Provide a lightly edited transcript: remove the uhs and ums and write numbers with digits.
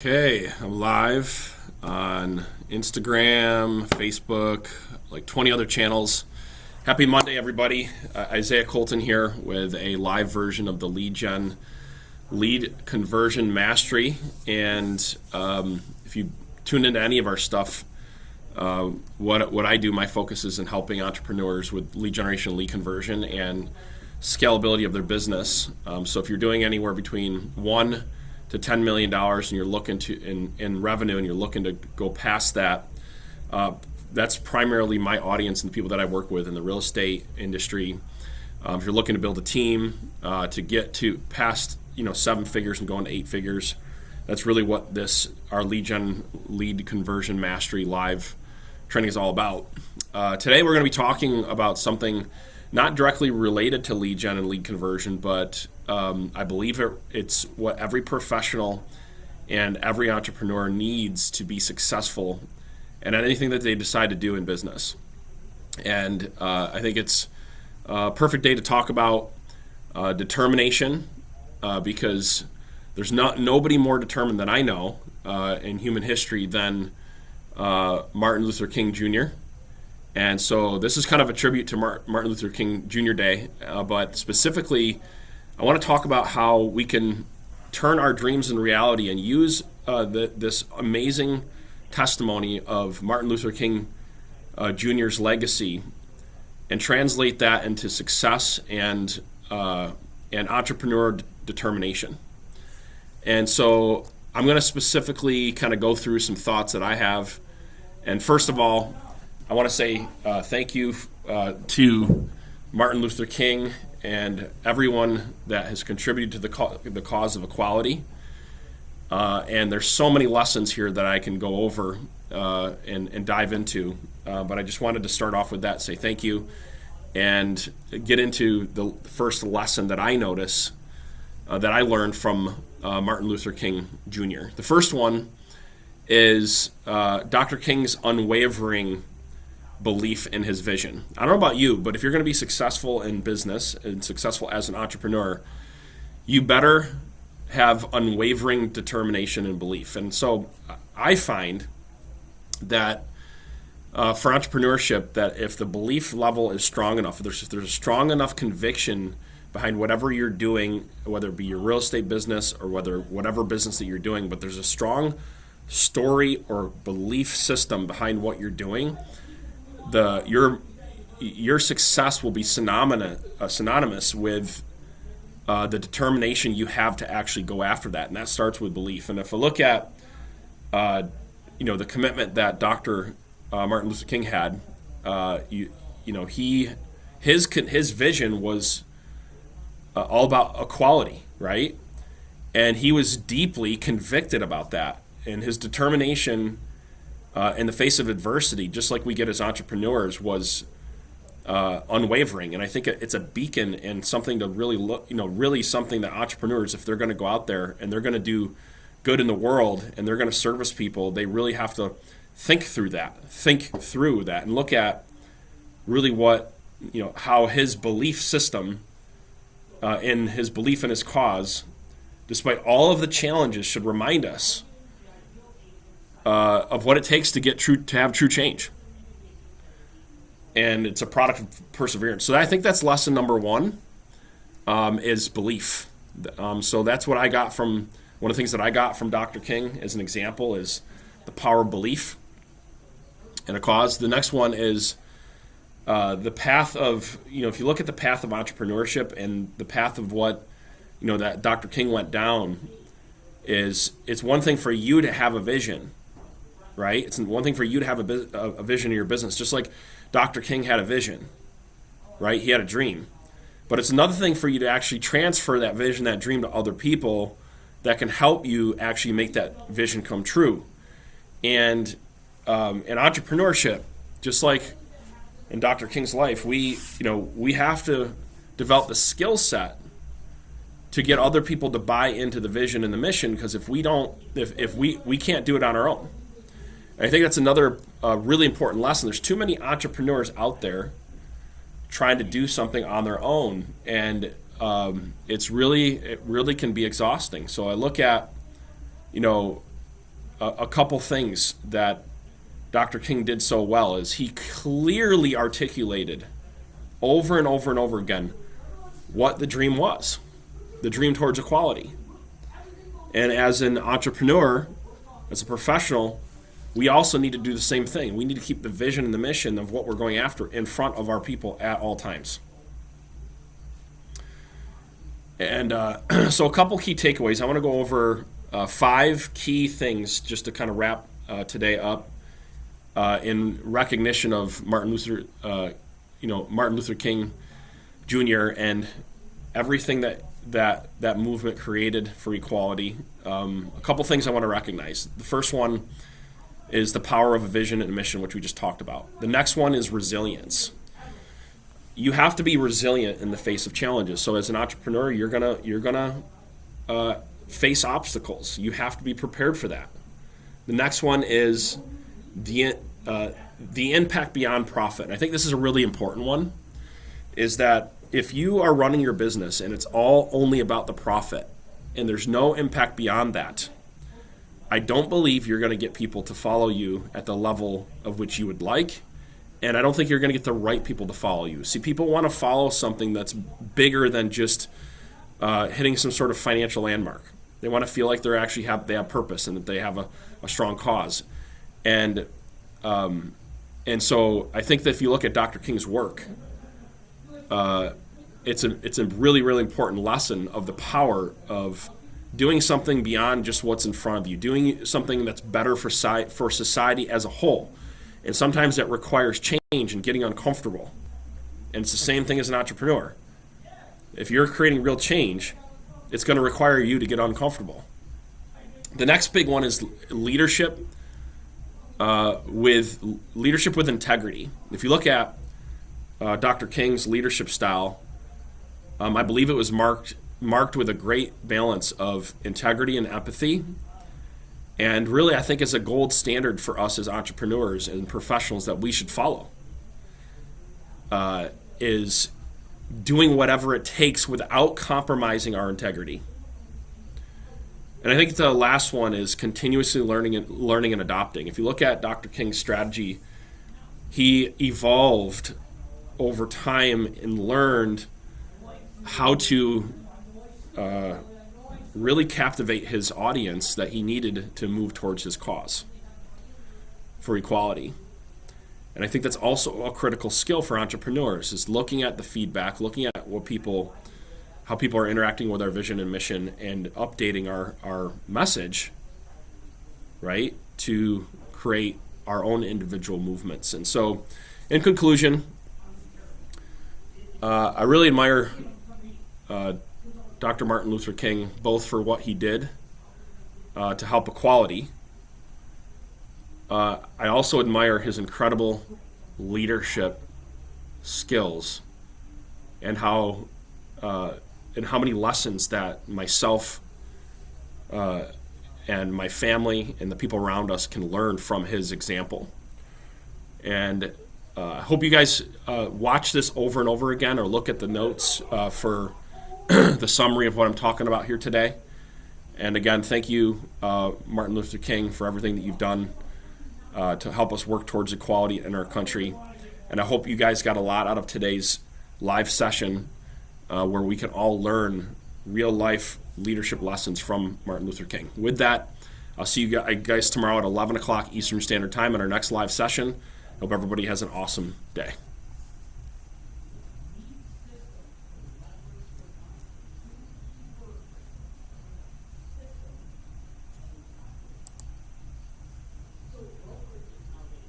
Okay, I'm live on Instagram, Facebook, like 20 other channels. Happy Monday, everybody. Isaiah Colton here with a live version of the Lead Conversion Mastery. And if you tune into any of our stuff, what I do, my focus is in helping entrepreneurs with lead generation, lead conversion, and scalability of their business. So if you're doing anywhere between $1 to $10 million and you're looking to in revenue and you're looking to go past that, that's primarily my audience and the people that I work with in the real estate industry. If you're looking to build a team to get to past 7 figures and go into 8 figures, that's really what our lead conversion mastery live training is all about. Today we're going to be talking about something not directly related to lead gen and lead conversion, but I believe it's what every professional and every entrepreneur needs to be successful in anything that they decide to do in business. And I think it's a perfect day to talk about determination, because there's nobody more determined than I know in human history than Martin Luther King Jr. And so this is kind of a tribute to Martin Luther King Jr. Day, but specifically, I want to talk about how we can turn our dreams into reality and use this amazing testimony of Martin Luther King Jr.'s legacy and translate that into success and entrepreneur determination. And so I'm going to specifically kind of go through some thoughts that I have. And first of all, I want to say thank you to Martin Luther King and everyone that has contributed to the cause of equality. And there's so many lessons here that I can go over and dive into. But I just wanted to start off with that, say thank you, and get into the first lesson that I notice that I learned from Martin Luther King Jr. The first one is Dr. King's unwavering belief in his vision. I don't know about you, but if you're going to be successful in business and successful as an entrepreneur, you better have unwavering determination and belief. And so I find that for entrepreneurship, that if the belief level is strong enough, if there's a strong enough conviction behind whatever you're doing, whether it be your real estate business or whatever business that you're doing, but there's a strong story or belief system behind what you're doing, your success will be synonymous with the determination you have to actually go after that, and that starts with belief. And if I look at the commitment that Dr. Martin Luther King had, his vision was all about equality, right? And he was deeply convicted about that, and his determination in the face of adversity, just like we get as entrepreneurs, was unwavering. And I think it's a beacon and something to really look, really something that entrepreneurs, if they're going to go out there and they're going to do good in the world and they're going to service people, they really have to think through that and look at really what, how his belief system and his belief in his cause, despite all of the challenges, should remind us of what it takes to have true change. And it's a product of perseverance. So I think that's lesson number one, is belief. So that's what I got from, one of the things that I got from Dr. King as an example is the power of belief in a cause. The next one is the path of, if you look at the path of entrepreneurship and the path of what, that Dr. King went down, it's one thing for you to have a vision, right? It's one thing for you to have a vision in your business, just like Dr. King had a vision, right? He had a dream. But it's another thing for you to actually transfer that vision, that dream to other people that can help you actually make that vision come true. And in entrepreneurship, just like in Dr. King's life, we have to develop the skill set to get other people to buy into the vision and the mission, because if we can't do it on our own. I think that's another really important lesson. There's too many entrepreneurs out there trying to do something on their own, and it really can be exhausting. So I look at, a couple things that Dr. King did so well is he clearly articulated over and over and over again what the dream was, the dream towards equality. And as an entrepreneur, as a professional, we also need to do the same thing. We need to keep the vision and the mission of what we're going after in front of our people at all times. And so a couple key takeaways. I want to go over 5 key things just to kind of wrap today up in recognition of Martin Luther King Jr. and everything that movement created for equality. A couple things I want to recognize. The first one is the power of a vision and a mission, which we just talked about. The next one is resilience. You have to be resilient in the face of challenges. So as an entrepreneur, you're gonna face obstacles. You have to be prepared for that. The next one is the impact beyond profit. And I think this is a really important one, is that if you are running your business and it's all only about the profit and there's no impact beyond that, I don't believe you're going to get people to follow you at the level of which you would like, and I don't think you're going to get the right people to follow you. See, people want to follow something that's bigger than just hitting some sort of financial landmark. They want to feel like they have purpose and that they have a strong cause. And so I think that if you look at Dr. King's work, it's a really, really important lesson of the power of doing something beyond just what's in front of you, doing something that's better for society as a whole. And sometimes that requires change and getting uncomfortable. And it's the same thing as an entrepreneur. If you're creating real change, it's going to require you to get uncomfortable. The next big one is leadership with integrity. If you look at Dr. King's leadership style, I believe it was marked with a great balance of integrity and empathy. And really, I think it's a gold standard for us as entrepreneurs and professionals that we should follow, is doing whatever it takes without compromising our integrity. And I think the last one is continuously learning and adopting. If you look at Dr. King's strategy, he evolved over time and learned how to really captivate his audience that he needed to move towards his cause for equality. And I think that's also a critical skill for entrepreneurs, is looking at the feedback, looking at how people are interacting with our vision and mission, and updating our message, right, to create our own individual movements. And so, in conclusion, I really admire Dr. Martin Luther King, both for what he did to help equality. I also admire his incredible leadership skills and how many lessons that myself and my family and the people around us can learn from his example. And I hope you guys watch this over and over again, or look at the notes for the summary of what I'm talking about here today. And again, thank you, Martin Luther King, for everything that you've done to help us work towards equality in our country. And I hope you guys got a lot out of today's live session where we can all learn real-life leadership lessons from Martin Luther King. With that, I'll see you guys tomorrow at 11 o'clock Eastern Standard Time in our next live session. Hope everybody has an awesome day.